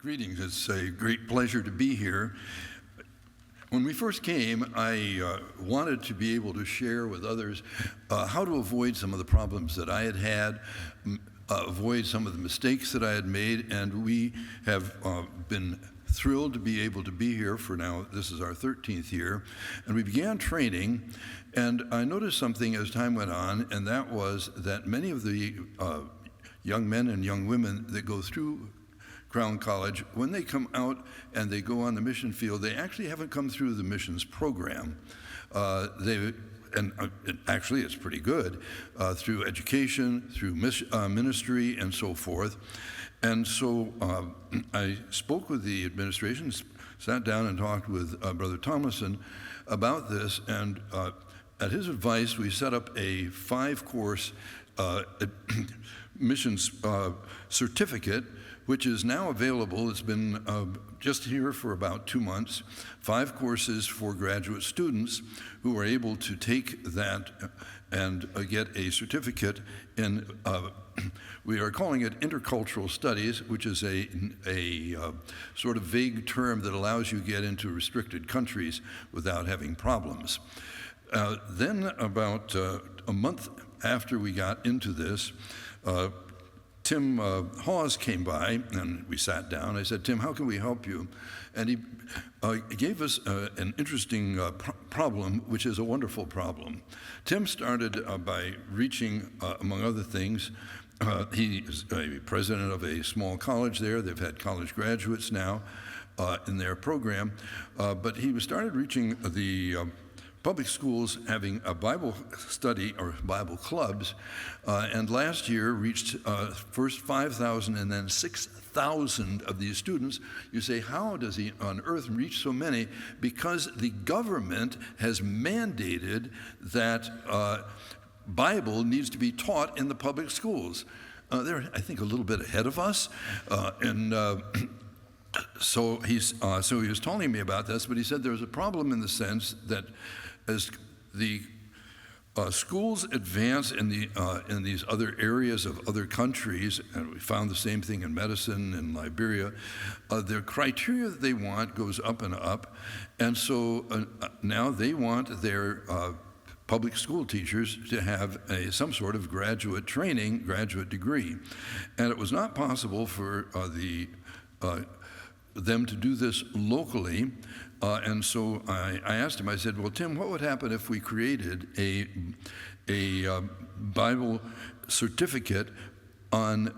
Greetings. It's a great pleasure to be here. When we first came, I wanted to be able to share with others how to avoid some of the problems that I had, avoid some of the mistakes that I had made, and we have been thrilled to be able to be here for now. This is our 13th year, and we began training, and I noticed something as time went on, and that was that many of the young men and young women that go through Crown College, when they come out and they go on the mission field, they actually haven't come through the missions program. Actually, it's pretty good through education, through ministry, and so forth. And so I spoke with the administration, sat down and talked with Brother Tomlinson about this, and at his advice, we set up a 5-course missions certificate, which is now available. It's been just here for about 2 months, 5 courses for graduate students who are able to take that and get a certificate in, we are calling it intercultural studies, which is a sort of vague term that allows you to get into restricted countries without having problems. Then about a month after we got into this, Tim Hawes came by, and we sat down. I said, Tim, how can we help you? And he gave us an interesting problem, which is a wonderful problem. Tim started by reaching, among other things, he is a president of a small college there. They've had college graduates now in their program. But he started reaching the public schools having a Bible study or Bible clubs, and last year reached first 5,000 and then 6,000 of these students. You say, how does he on earth reach so many? Because the government has mandated that Bible needs to be taught in the public schools. They're, I think, a little bit ahead of us, So he was telling me about this, but he said there's a problem in the sense that as the schools advance in these other areas of other countries, and we found the same thing in medicine in Liberia, the criteria that they want goes up and up, and so now they want their public school teachers to have some sort of graduate training, graduate degree, and it was not possible for them to do this locally, and so I asked him, I said, well, Tim, what would happen if we created a Bible certificate on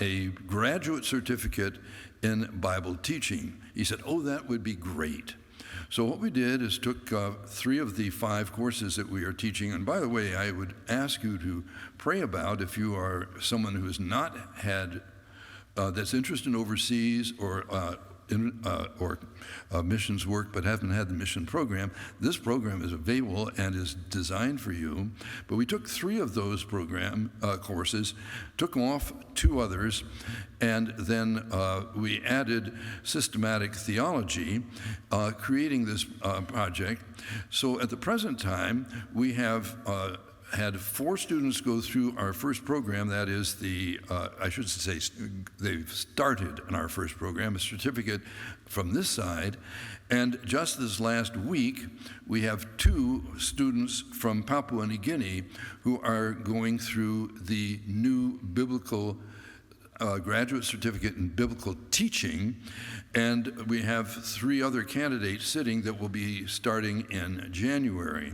a graduate certificate in Bible teaching? He said, oh, that would be great. So what we did is took 3 of the 5 courses that we are teaching, and by the way, I would ask you to pray about if you are someone who has not had that's interested in overseas or missions work but haven't had the mission program. This program is available and is designed for you. But we took 3 of those program courses, took off 2 others, and then we added systematic theology, creating this project. So at the present time, we have had 4 students go through our first program. That is I should say, they've started in our first program, a certificate from this side. And just this last week, we have 2 students from Papua New Guinea who are going through the new biblical graduate certificate in biblical teaching, and we have 3 other candidates sitting that will be starting in January.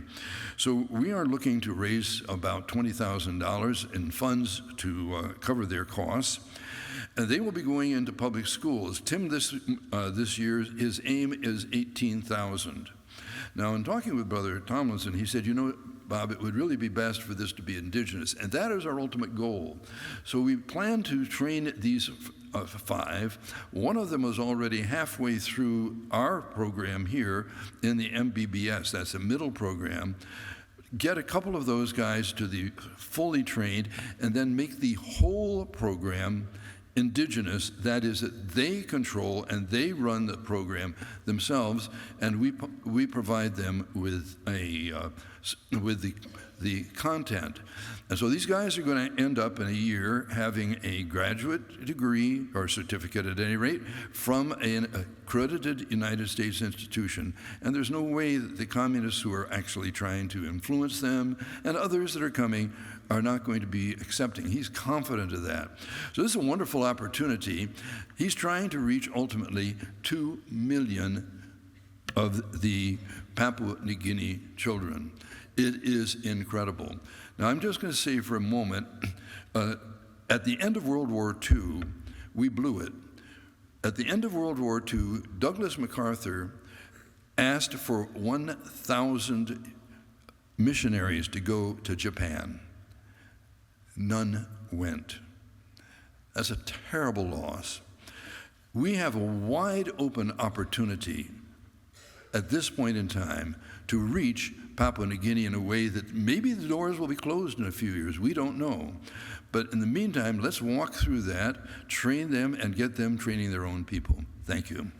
So we are looking to raise about $20,000 in funds to cover their costs, and they will be going into public schools. Tim, this year, his aim is $18,000. Now, in talking with Brother Tomlinson, he said, you know, Bob, it would really be best for this to be indigenous, and that is our ultimate goal. So we plan to train these 5. One of them is already halfway through our program here in the MBBS. That's a middle program. Get a couple of those guys to the fully trained, and then make the whole program indigenous. That is, that they control and they run the program themselves, and we provide them with the the content. And so these guys are going to end up in a year having a graduate degree or certificate at any rate from an accredited United States institution. And there's no way that the communists who are actually trying to influence them and others that are coming are not going to be accepting. He's confident of that. So this is a wonderful opportunity. He's trying to reach ultimately 2 million of the Papua New Guinea children. It is incredible. Now, I'm just going to say for a moment, at the end of World War II, we blew it. At the end of World War II, Douglas MacArthur asked for 1,000 missionaries to go to Japan. None went. That's a terrible loss. We have a wide open opportunity at this point in time to reach Papua New Guinea in a way that maybe the doors will be closed in a few years. We don't know. But in the meantime, let's walk through that, train them, and get them training their own people. Thank you.